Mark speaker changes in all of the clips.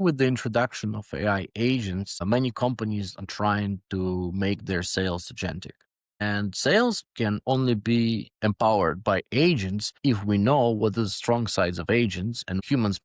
Speaker 1: With the introduction of AI agents, many companies are trying to make their sales agentic. And sales can only be empowered by agents if we know what are the strong sides of agents and humans,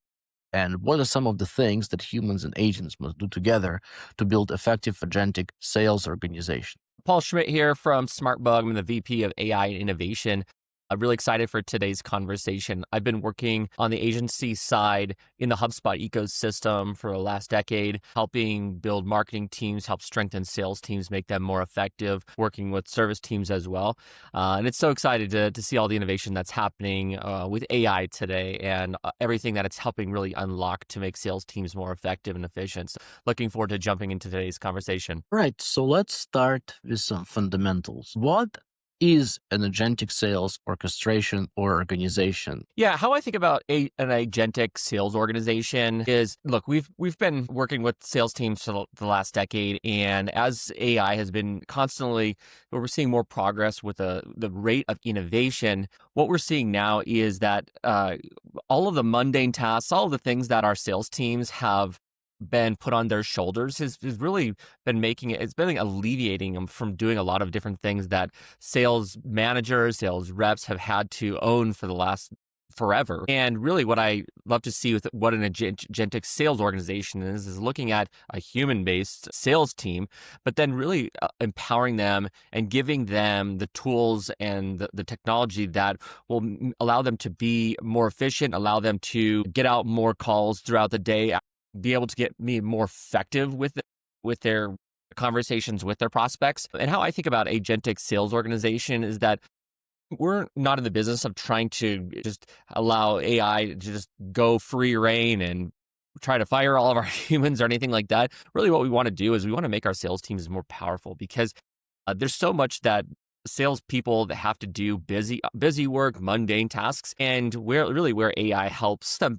Speaker 1: and what are some of the things that humans and agents must do together to build effective agentic sales organization.
Speaker 2: Paul Schmidt here from SmartBug. I'm the VP of AI and Innovation. I'm really excited for today's conversation. I've been working on the agency side in the HubSpot ecosystem for the last decade, helping build marketing teams, help strengthen sales teams, make them more effective, working with service teams as well. And it's so excited to see all the innovation that's happening with AI today and everything that it's helping really unlock to make sales teams more effective and efficient. So looking forward to jumping into today's conversation.
Speaker 1: Right, so let's start with some fundamentals. What is an agentic sales orchestration or organization?
Speaker 2: Yeah, how I think about an agentic sales organization is, look, we've been working with sales teams for the last decade, and as AI has been constantly, we're seeing more progress with the rate of innovation. What we're seeing now is that all of the mundane tasks, all of the things that our sales teams have been put on their shoulders has really been it's been alleviating them from doing a lot of different things that sales managers, sales reps have had to own for the last forever. And really what I love to see with what an agentic sales organization is looking at a human-based sales team, but then really empowering them and giving them the tools and the technology that will allow them to be more efficient, allow them to get out more calls throughout the day, be able to get me more effective with their conversations with their prospects. And how I think about agentic sales organization is that we're not in the business of trying to just allow AI to just go free reign and try to fire all of our humans or anything like that. Really what we want to do is we want to make our sales teams more powerful, because there's so much that salespeople that have to do busy work, mundane tasks, and where AI helps them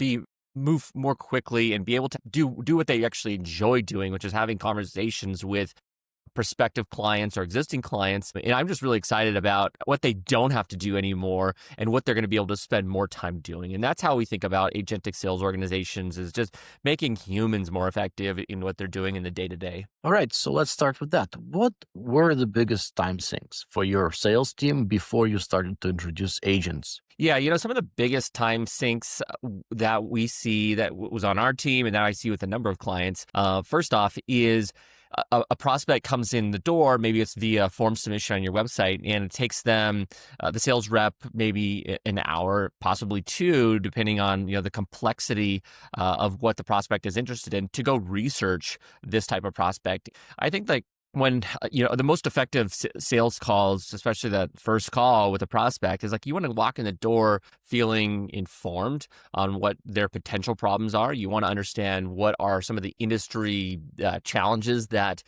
Speaker 2: move more quickly and be able to do what they actually enjoy doing, which is having conversations with prospective clients or existing clients. And I'm just really excited about what they don't have to do anymore and what they're going to be able to spend more time doing. And that's how we think about agentic sales organizations, is just making humans more effective in what they're doing in the day-to-day.
Speaker 1: All right, so let's start with that. What were the biggest time sinks for your sales team before you started to introduce agents?
Speaker 2: Yeah, some of the biggest time sinks that we see that was on our team and that I see with a number of clients, first off, is a prospect comes in the door, maybe it's via form submission on your website, and it takes them, the sales rep, maybe an hour, possibly two, depending on the complexity of what the prospect is interested in, to go research this type of prospect. I think when the most effective sales calls, especially that first call with a prospect, is you want to walk in the door feeling informed on what their potential problems are. You want to understand what are some of the industry challenges that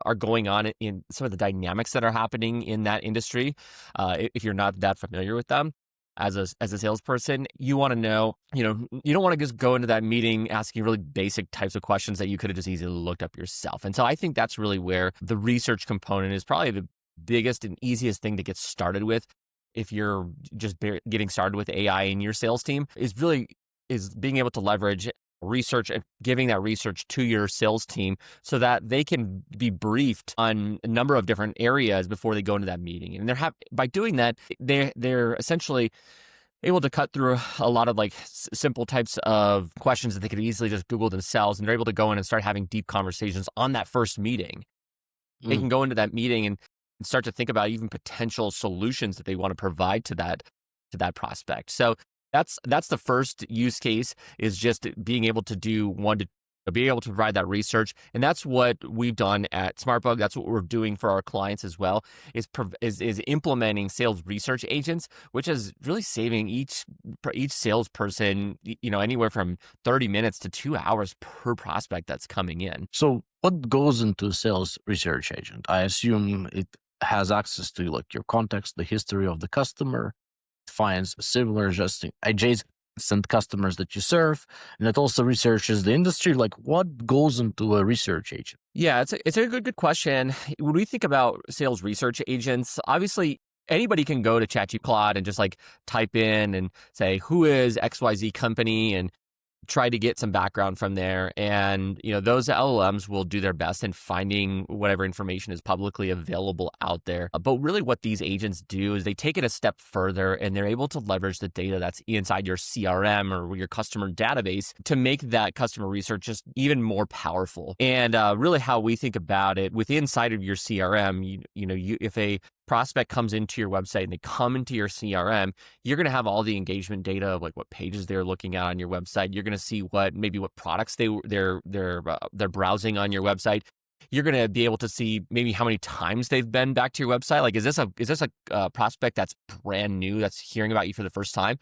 Speaker 2: are going on in some of the dynamics that are happening in that industry. If you're not that familiar with them as a salesperson, you want to know, you don't want to just go into that meeting asking really basic types of questions that you could have just easily looked up yourself. And so I think that's really where the research component is probably the biggest and easiest thing to get started with. If you're just getting started with AI in your sales team, is being able to leverage research and giving that research to your sales team so that they can be briefed on a number of different areas before they go into that meeting. And by doing that, they're essentially able to cut through a lot of simple types of questions that they could easily just Google themselves, and they're able to go in and start having deep conversations on that first meeting. They can go into that meeting and start to think about even potential solutions that they want to provide to that prospect. So that's the first use case, is just being able to be able to provide that research. And that's what we've done at SmartBug. That's what we're doing for our clients as well, is implementing sales research agents, which is really saving each salesperson, anywhere from 30 minutes to 2 hours per prospect that's coming in.
Speaker 1: So what goes into a sales research agent? I assume it has access to your context, the history of the customer, finds similar adjacent customers that you serve, and it also researches the industry. What goes into a research agent?
Speaker 2: Yeah, it's a good question. When we think about sales research agents, obviously anybody can go to ChatGPT and just type in and say, who is XYZ company, and try to get some background from there. And, those LLMs will do their best in finding whatever information is publicly available out there. But really what these agents do is they take it a step further, and they're able to leverage the data that's inside your CRM or your customer database to make that customer research just even more powerful. And really how we think about it, with inside of your CRM, if a prospect comes into your website and they come into your CRM, you're going to have all the engagement data of like what pages they're looking at on your website. You're going to see what products they're browsing on your website. You're going to be able to see maybe how many times they've been back to your website. Like, is this a prospect that's brand new, that's hearing about you for the first time?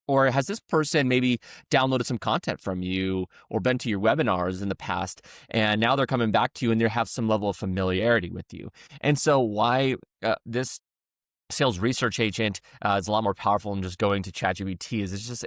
Speaker 2: Or has this person maybe downloaded some content from you or been to your webinars in the past, and now they're coming back to you and they have some level of familiarity with you? And so why this sales research agent is a lot more powerful than just going to ChatGPT is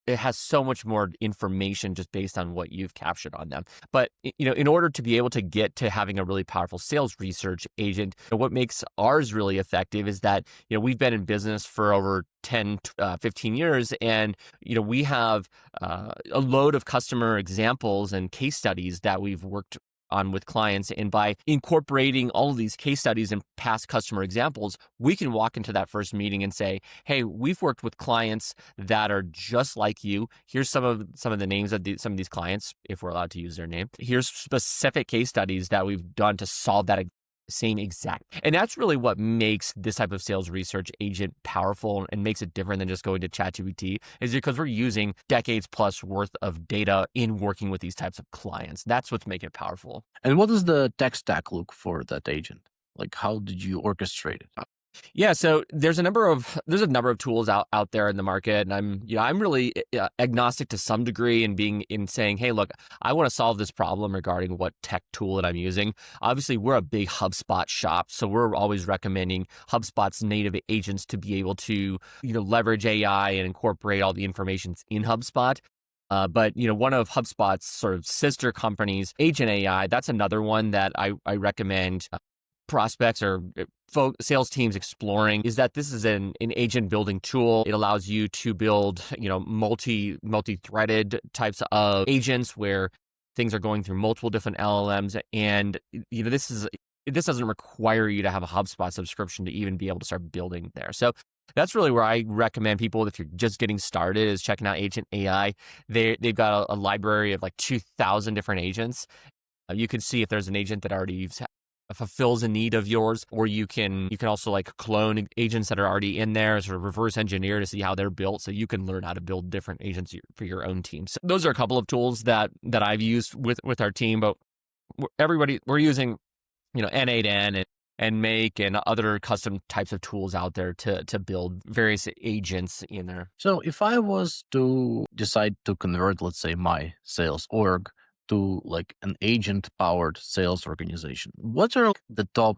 Speaker 2: it has so much more information just based on what you've captured on them. But in order to be able to get to having a really powerful sales research agent, what makes ours really effective is that we've been in business for over 10, 15 years, and we have a load of customer examples and case studies that we've worked on with clients. And by incorporating all of these case studies and past customer examples, we can walk into that first meeting and say, hey, we've worked with clients that are just like you. Here's some of the names of some of these clients, if we're allowed to use their name. Here's specific case studies that we've done to solve that same exact. And that's really what makes this type of sales research agent powerful and makes it different than just going to ChatGPT, is because we're using decades plus worth of data in working with these types of clients. That's what's making it powerful.
Speaker 1: And what does the tech stack look for that agent? Like, how did you orchestrate it?
Speaker 2: Yeah, so there's a number of tools out there in the market, and I'm really agnostic to some degree in saying, hey, look, I want to solve this problem regarding what tech tool that I'm using. Obviously, we're a big HubSpot shop, so we're always recommending HubSpot's native agents to be able to leverage AI and incorporate all the information in HubSpot. But one of HubSpot's sort of sister companies, Agent AI, that's another one that I recommend prospects or sales teams exploring, is that this is an agent building tool. It allows you to build, multi-threaded types of agents where things are going through multiple different LLMs. And, this doesn't require you to have a HubSpot subscription to even be able to start building there. So that's really where I recommend people, if you're just getting started, is checking out Agent AI. They've got a library of like 2,000 different agents. You can see if there's an agent that already fulfills a need of yours, or you can also like clone agents that are already in there, sort of reverse engineer to see how they're built, so you can learn how to build different agents for your own team. So those are a couple of tools that I've used with our team, but we're using N8N and Make and other custom types of tools out there to build various agents in there.
Speaker 1: So if I was to decide to convert, let's say, my sales org to like an agent-powered sales organization, what are the top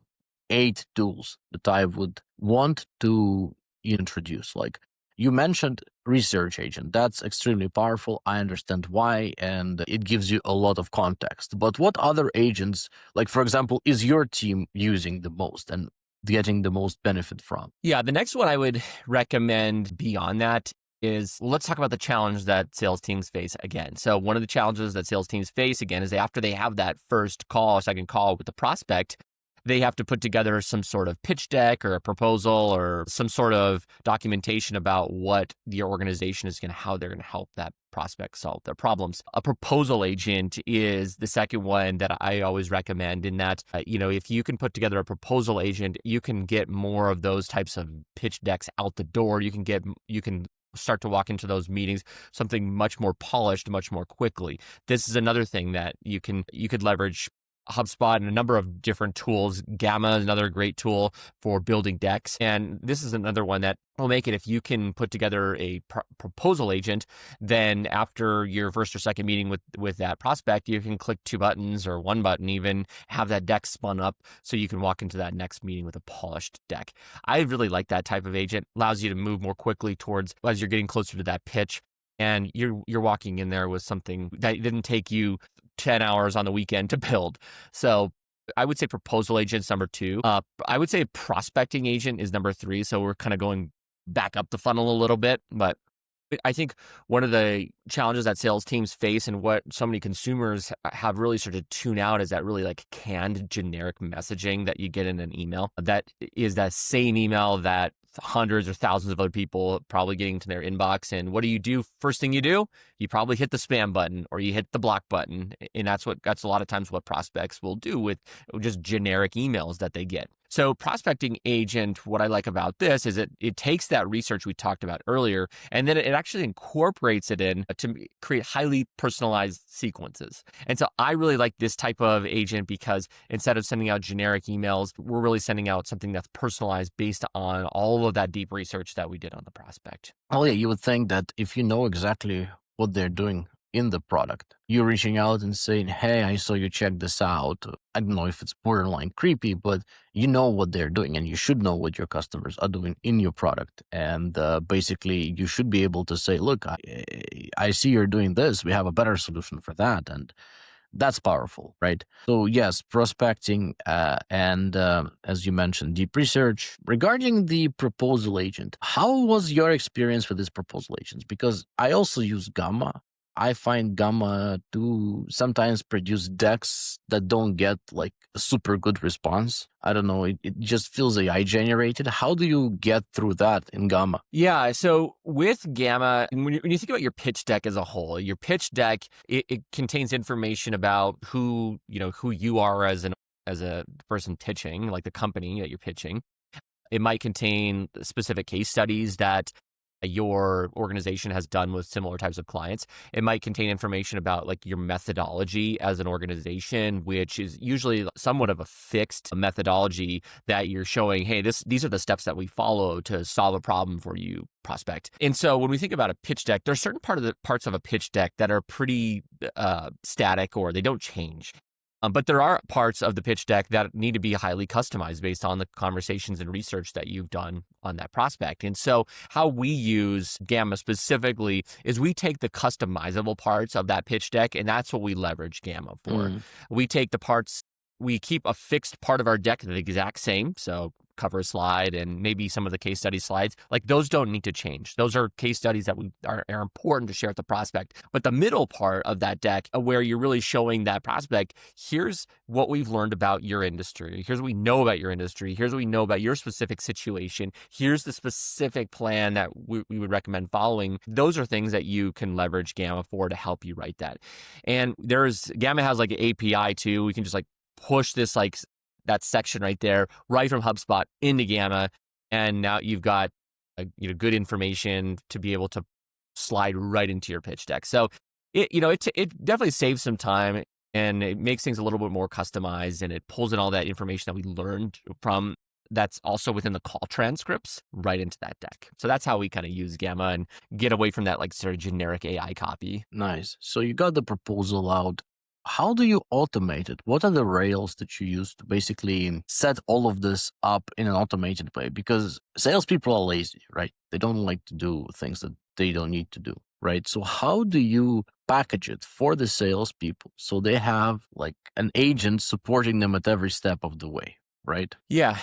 Speaker 1: 8 tools that I would want to introduce? Like, you mentioned research agent. That's extremely powerful. I understand why, and it gives you a lot of context. But what other agents, like, for example, is your team using the most and getting the most benefit from?
Speaker 2: Yeah, the next one I would recommend beyond that is, let's talk about the challenge that sales teams face again. So one of the challenges that sales teams face again is after they have that second call with the prospect, they have to put together some sort of pitch deck or a proposal or some sort of documentation about what the organization is how they're going to help that prospect solve their problems. A proposal agent is the second one that I always recommend, in that, if you can put together a proposal agent, you can get more of those types of pitch decks out the door. You can start to walk into those meetings something much more polished, much more quickly. This is another thing that you could leverage HubSpot and a number of different tools. Gamma is another great tool for building decks. And this is another one that will make it, if you can put together a proposal agent, then after your first or second meeting with that prospect, you can click 2 buttons or 1 button, even have that deck spun up so you can walk into that next meeting with a polished deck. I really like that type of agent. Allows you to move more quickly towards, as you're getting closer to that pitch, and you're walking in there with something that didn't take you 10 hours on the weekend to build. So I would say proposal agent's number 2. I would say prospecting agent is number 3. So we're kind of going back up the funnel a little bit, but I think one of the challenges that sales teams face and what so many consumers have really started to tune out is that really like canned generic messaging that you get in an email. That is that same email that hundreds or thousands of other people probably getting to their inbox. And what do? First thing you do, you probably hit the spam button or you hit the block button. And that's a lot of times what prospects will do with just generic emails that they get. So prospecting agent, what I like about this is it takes that research we talked about earlier, and then it actually incorporates it in to create highly personalized sequences. And so I really like this type of agent because instead of sending out generic emails, we're really sending out something that's personalized based on all of that deep research that we did on the prospect.
Speaker 1: Oh, yeah, you would think that if you know exactly what they're doing in the product, you're reaching out and saying, hey, I saw you check this out. I don't know if it's borderline creepy, but you know what they're doing and you should know what your customers are doing in your product. And basically, you should be able to say, look, I see you're doing this. We have a better solution for that. And that's powerful, right? So yes, prospecting and as you mentioned, deep research. Regarding the proposal agent, how was your experience with these proposal agents? Because I also use Gamma. I find Gamma to sometimes produce decks that don't get like a super good response. I don't know. It just feels AI generated. How do you get through that in Gamma?
Speaker 2: Yeah. So with Gamma, when you think about your pitch deck as a whole, your pitch deck, it contains information about who you are as a person pitching, like the company that you're pitching. It might contain specific case studies that your organization has done with similar types of clients. It might contain information about like your methodology as an organization, which is usually somewhat of a fixed methodology that you're showing, hey, these are the steps that we follow to solve a problem for you, prospect. And so when we think about a pitch deck, there's certain parts of a pitch deck that are pretty static or they don't change. But there are parts of the pitch deck that need to be highly customized based on the conversations and research that you've done on that prospect. And so how we use Gamma specifically is we take the customizable parts of that pitch deck, and that's what we leverage Gamma for. We take the parts, we keep a fixed part of our deck the exact same. So cover slide and maybe some of the case study slides, like those don't need to change. Those are case studies that are important to share with the prospect. But the middle part of that deck where you're really showing that prospect, here's what we've learned about your industry. Here's what we know about your industry. Here's what we know about your specific situation. Here's the specific plan that we would recommend following. Those are things that you can leverage Gamma for to help you write that. And Gamma has like an API too. We can just like push this like that section right there, right from HubSpot into Gamma, and now you've got good information to be able to slide right into your pitch deck. So it definitely saves some time and it makes things a little bit more customized, and it pulls in all that information that we learned from that's also within the call transcripts right into that deck. So that's how we kind of use Gamma and get away from that like sort of generic AI copy.
Speaker 1: Nice. So you got the proposal out. How do you automate it? What are the rails that you use to basically set all of this up in an automated way? Because salespeople are lazy, right? They don't like to do things that they don't need to do, right? So how do you package it for the salespeople so they have like an agent supporting them at every step of the way, right?
Speaker 2: Yeah.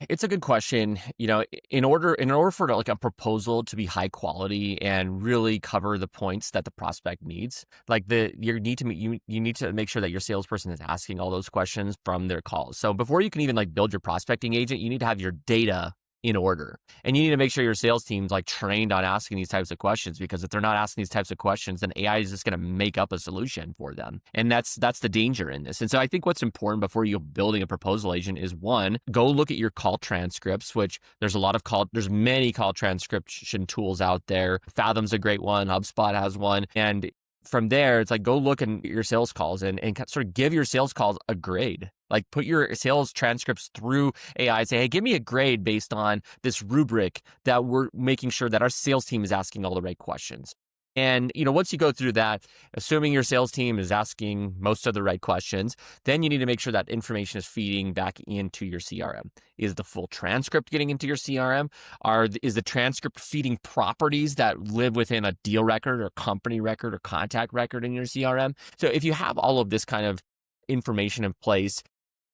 Speaker 2: It's a good question. In order for like a proposal to be high quality and really cover the points that the prospect needs, like you need to make sure that your salesperson is asking all those questions from their calls. So before you can even like build your prospecting agent, you need to have your data in order. And you need to make sure your sales team's like trained on asking these types of questions, because if they're not asking these types of questions, then AI is just going to make up a solution for them. And that's the danger in this. And so I think what's important before you're building a proposal agent is, one, go look at your call transcripts, which there's many call transcription tools out there. Fathom's a great one. HubSpot has one. And from there, it's like, go look at your sales calls and sort of give your sales calls a grade. Like put your sales transcripts through AI and say, hey, give me a grade based on this rubric that we're making sure that our sales team is asking all the right questions. And, once you go through that, assuming your sales team is asking most of the right questions, then you need to make sure that information is feeding back into your CRM. Is the full transcript getting into your CRM? Is the transcript feeding properties that live within a deal record or company record or contact record in your CRM? So if you have all of this kind of information in place,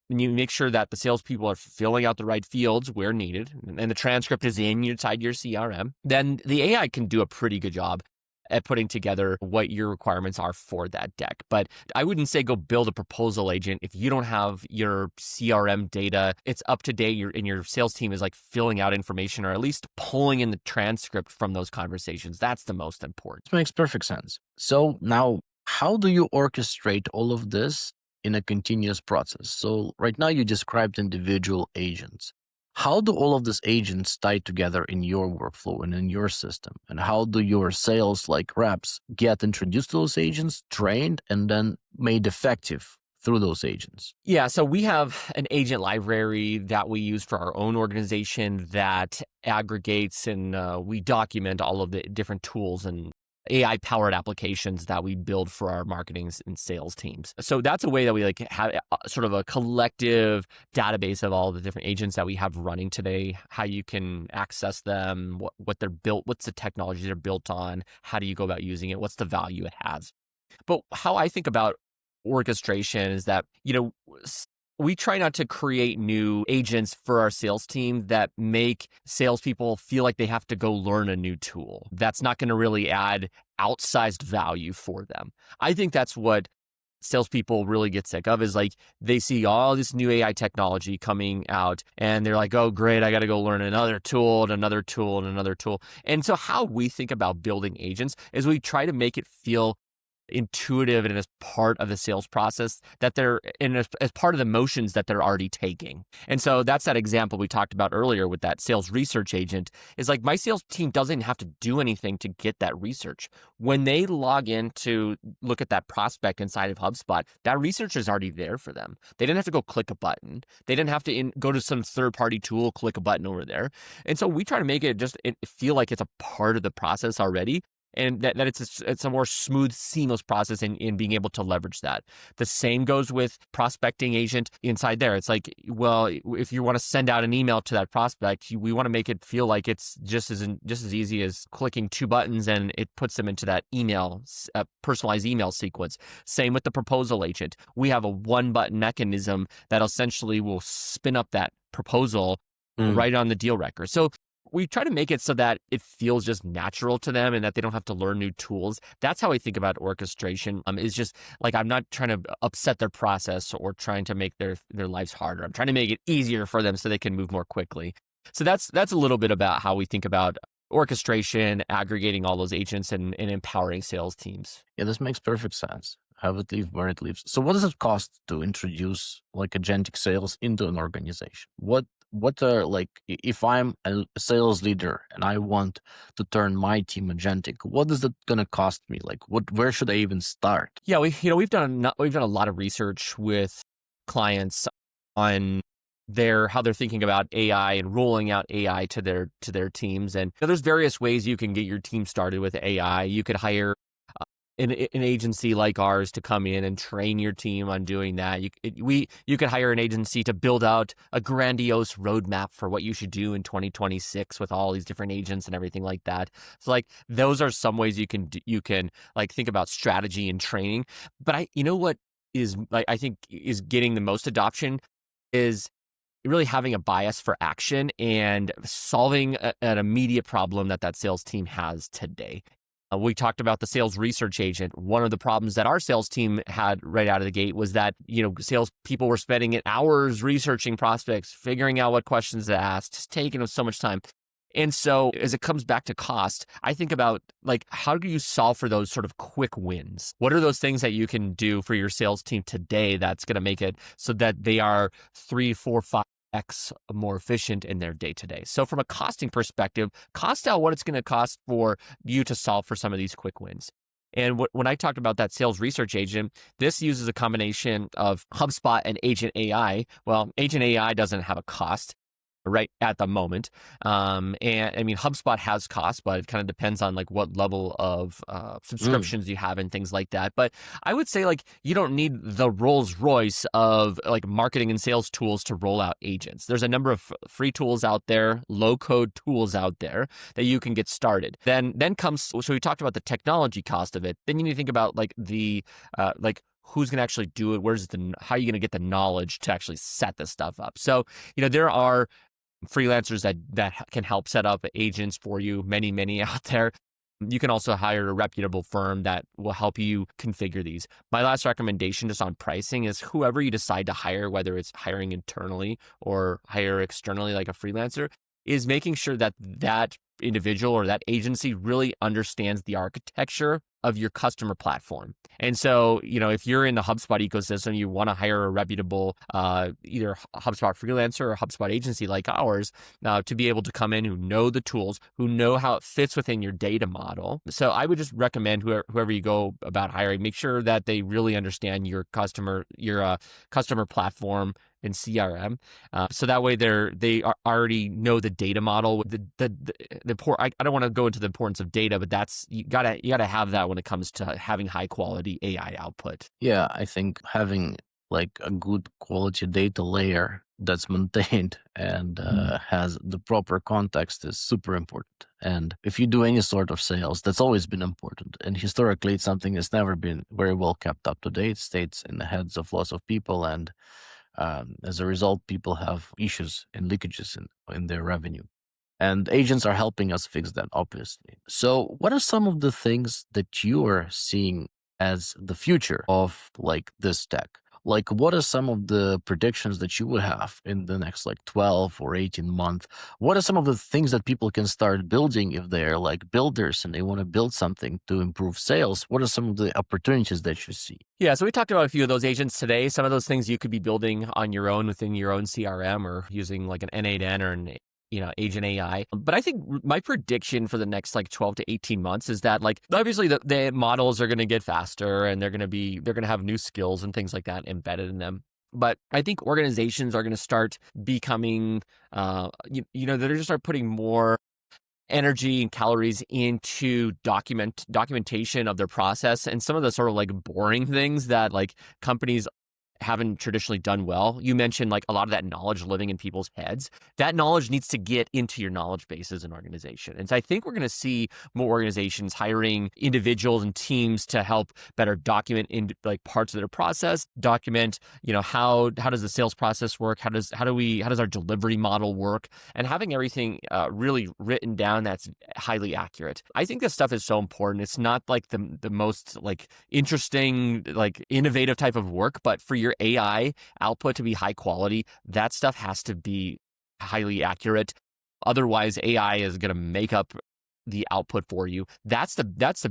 Speaker 2: and you make sure that the salespeople are filling out the right fields where needed, and the transcript is inside your CRM, then the AI can do a pretty good job at putting together what your requirements are for that deck. But I wouldn't say go build a proposal agent if you don't have your CRM data. It's up to date, and your sales team is like filling out information or at least pulling in the transcript from those conversations. That's the most important.
Speaker 1: This makes perfect sense. So now, how do you orchestrate all of this in a continuous process? So right now you described individual agents. How do all of these agents tie together in your workflow and in your system? And how do your sales reps get introduced to those agents, trained, and then made effective through those agents?
Speaker 2: Yeah, so we have an agent library that we use for our own organization that aggregates and we document all of the different tools and AI-powered applications that we build for our marketing and sales teams. So that's a way that we have sort of a collective database of all the different agents that we have running today, how you can access them, what they're built, what's the technology they're built on, how do you go about using it, what's the value it has. But how I think about orchestration is that, we try not to create new agents for our sales team that make salespeople feel like they have to go learn a new tool. That's not going to really add outsized value for them. I think that's what salespeople really get sick of, is they see all this new AI technology coming out and they're like, oh, great, I got to go learn another tool and another tool and another tool. And so how we think about building agents is we try to make it feel intuitive and as part of the sales process that they're in, as part of the motions that they're already taking. And so that's that example we talked about earlier with that sales research agent, is my sales team doesn't have to do anything to get that research. When they log in to look at that prospect inside of HubSpot, that research is already there for them. They didn't have to go click a button. They didn't have to go to some third-party tool, click a button over there. And so we try to make it feel like it's a part of the process already, and that it's a more smooth, seamless process in being able to leverage that. The same goes with prospecting agent inside there. It's well, if you want to send out an email to that prospect, we want to make it feel like it's just as easy as clicking two buttons and it puts them into that email, personalized email sequence. Same with the proposal agent. We have a one-button mechanism that essentially will spin up that proposal right on the deal record. So we try to make it so that it feels just natural to them and that they don't have to learn new tools. That's how I think about orchestration. Is just I'm not trying to upset their process or trying to make their lives harder. I'm trying to make it easier for them so they can move more quickly. So that's a little bit about how we think about orchestration, aggregating all those agents and empowering sales teams.
Speaker 1: Yeah, this makes perfect sense. Have it leave where it lives. So what does it cost to introduce agentic sales into an organization? What are if I'm a sales leader and I want to turn my team agentic, what is it going to cost me? Where should I even start?
Speaker 2: Yeah, we've done a lot of research with clients on how they're thinking about AI and rolling out AI to their teams. And there's various ways you can get your team started with AI. You could hire an agency like ours to come in and train your team on doing that. You could hire an agency to build out a grandiose roadmap for what you should do in 2026 with all these different agents and everything like that. So those are some ways you can think about strategy and training. But what is I think is getting the most adoption is really having a bias for action and solving an immediate problem that sales team has today. We talked about the sales research agent. One of the problems that our sales team had right out of the gate was that, sales people were spending hours researching prospects, figuring out what questions to ask, just taking so much time. And so as it comes back to cost, I think about how do you solve for those sort of quick wins? What are those things that you can do for your sales team today that's going to make it so that they are 3, 4, 5x more efficient in their day-to-day? So from a costing perspective, cost out what it's going to cost for you to solve for some of these quick wins. And when I talked about that sales research agent, this uses a combination of HubSpot and Agent AI. Well, Agent AI doesn't have a cost right at the moment. And I mean, HubSpot has costs, but it kind of depends on what level of subscriptions you have and things like that. But I would say you don't need the Rolls Royce of marketing and sales tools to roll out agents. There's a number of free tools out there, low code tools out there that you can get started. Then comes, so we talked about the technology cost of it. Then you need to think about who's going to actually do it? How are you going to get the knowledge to actually set this stuff up? So, there are freelancers that can help set up agents for you, many out there. You can also hire a reputable firm that will help you configure these. My last recommendation just on pricing is whoever you decide to hire, whether it's hiring internally or hire externally like a freelancer, is making sure that that individual or that agency really understands the architecture of your customer platform. And so, if you're in the HubSpot ecosystem, you want to hire a reputable either HubSpot freelancer or HubSpot agency like ours to be able to come in who know the tools, who know how it fits within your data model. So I would just recommend whoever you go about hiring, make sure that they really understand your customer platform and CRM, so that way they already know the data model. I don't want to go into the importance of data, but you gotta have that when it comes to having high quality AI output.
Speaker 1: Yeah, I think having like a good quality data layer that's maintained and has the proper context is super important. And if you do any sort of sales, that's always been important. And historically, it's something that's never been very well kept up to date, stays in the heads of lots of people, and as a result, people have issues and leakages in their revenue. And agents are helping us fix that, obviously. So what are some of the things that you are seeing as the future of like this tech? Like, what are some of the predictions that you would have in the next like 12 or 18 months? What are some of the things that people can start building if they're like builders and they want to build something to improve sales? What are some of the opportunities that you see?
Speaker 2: Yeah, so we talked about a few of those agents today. Some of those things you could be building on your own within your own CRM or using like an N8N or an agent AI. But I think my prediction for the next like 12 to 18 months is that like obviously the models are going to get faster and they're going to have new skills and things like that embedded in them. But I think organizations are going to start becoming, they're going to start putting more energy and calories into documentation of their process and some of the sort of like boring things that like companies haven't traditionally done well. You mentioned like a lot of that knowledge living in people's heads. That knowledge needs to get into your knowledge base as an organization. And so I think we're going to see more organizations hiring individuals and teams to help better document in like parts of their process, document, how does the sales process work? How does our delivery model work? And having everything really written down that's highly accurate. I think this stuff is so important. It's not like the most like interesting, like innovative type of work, but for your AI output to be high quality, that stuff has to be highly accurate. Otherwise, AI is going to make up the output for you. That's the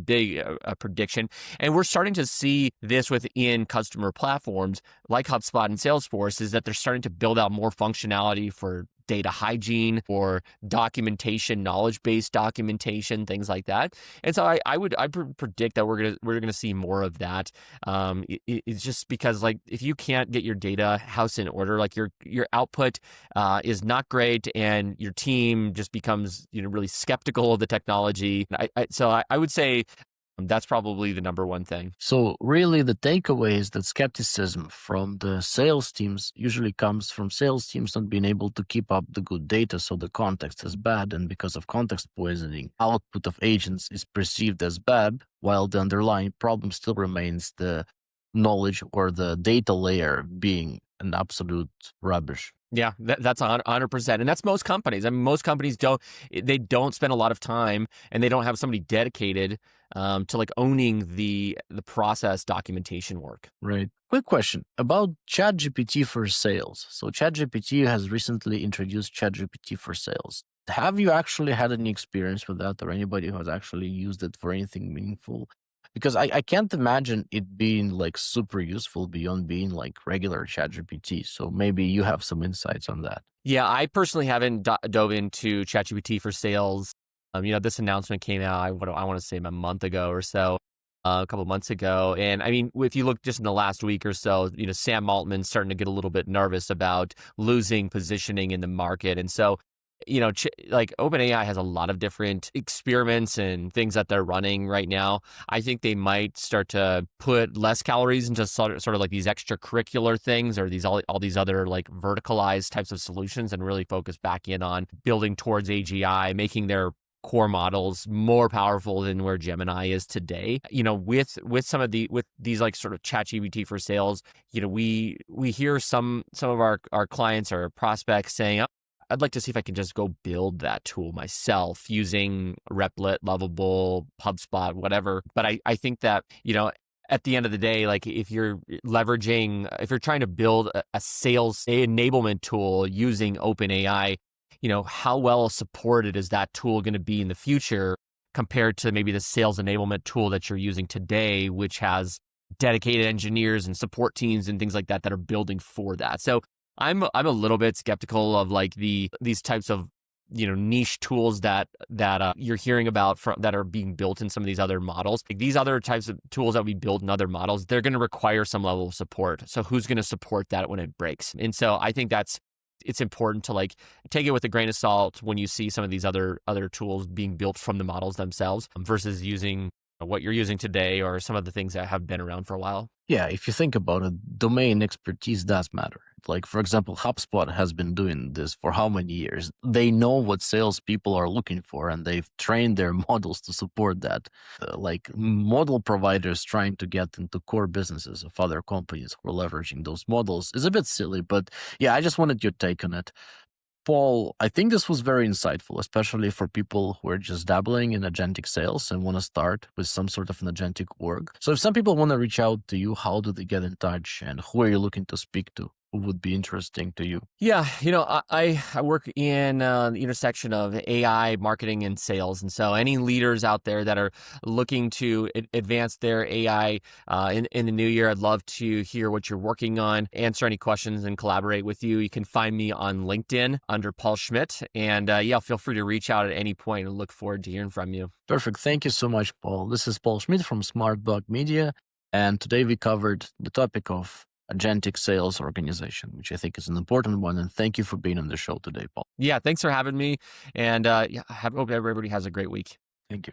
Speaker 2: big prediction. And we're starting to see this within customer platforms like HubSpot and Salesforce, is that they're starting to build out more functionality for data hygiene or documentation, knowledge-based documentation, things like that. And so I predict that we're gonna see more of that. It's just because like if you can't get your data house in order, like your output is not great, and your team just becomes really skeptical of the technology. I would say that's probably the number one thing.
Speaker 1: So really the takeaway is that skepticism from the sales teams usually comes from sales teams not being able to keep up the good data, so the context is bad, and because of context poisoning, output of agents is perceived as bad, while the underlying problem still remains the knowledge or the data layer being an absolute rubbish.
Speaker 2: Yeah, that's 100%. And that's most companies. I mean, most companies don't spend a lot of time, and they don't have somebody dedicated to like owning the process documentation work.
Speaker 1: Right. Quick question about ChatGPT for sales. So ChatGPT has recently introduced ChatGPT for sales. Have you actually had any experience with that, or anybody who has actually used it for anything meaningful? Because I can't imagine it being like super useful beyond being like regular ChatGPT. So maybe you have some insights on that.
Speaker 2: Yeah, I personally haven't dove into ChatGPT for sales. This announcement came out, I want to say a month ago or so, a couple of months ago. And I mean, if you look just in the last week or so, Sam Altman's starting to get a little bit nervous about losing positioning in the market. And so, like OpenAI has a lot of different experiments and things that they're running right now. I think they might start to put less calories into sort of like these extracurricular things, or all these other like verticalized types of solutions, and really focus back in on building towards AGI, making their core models more powerful than where Gemini is today. With some of these like sort of ChatGPT for sales, we hear some of our clients or prospects saying, "Oh, I'd like to see if I can just go build that tool myself using Replit, Lovable, HubSpot, whatever." But I think that, at the end of the day, like if you're trying to build a sales enablement tool using OpenAI, how well supported is that tool going to be in the future compared to maybe the sales enablement tool that you're using today, which has dedicated engineers and support teams and things like that are building for that. So I'm a little bit skeptical of like these types of niche tools that you're hearing about that are being built in some of these other models. Like these other types of tools that we build in other models, they're going to require some level of support. So who's going to support that when it breaks? And so I think it's important to like take it with a grain of salt when you see some of these other tools being built from the models themselves versus using what you're using today or some of the things that have been around for a while.
Speaker 1: Yeah, if you think about it, domain expertise does matter. Like, for example, HubSpot has been doing this for how many years? They know what salespeople are looking for, and they've trained their models to support that. Like model providers trying to get into core businesses of other companies who are leveraging those models is a bit silly. But yeah, I just wanted your take on it. Paul, I think this was very insightful, especially for people who are just dabbling in agentic sales and want to start with some sort of an agentic org. So if some people want to reach out to you, how do they get in touch and who are you looking to speak to? Who would be interesting to you?
Speaker 2: Yeah, I work in the intersection of AI, marketing, and sales. And so any leaders out there that are looking to advance their AI in the new year, I'd love to hear what you're working on, answer any questions, and collaborate with you. You can find me on LinkedIn under Paul Schmidt. And feel free to reach out at any point and look forward to hearing from you.
Speaker 1: Perfect. Thank you so much, Paul. This is Paul Schmidt from SmartBug Media. And today we covered the topic of agentic sales organization, which I think is an important one. And thank you for being on the show today, Paul.
Speaker 2: Yeah, thanks for having me. And I hope everybody has a great week.
Speaker 1: Thank you.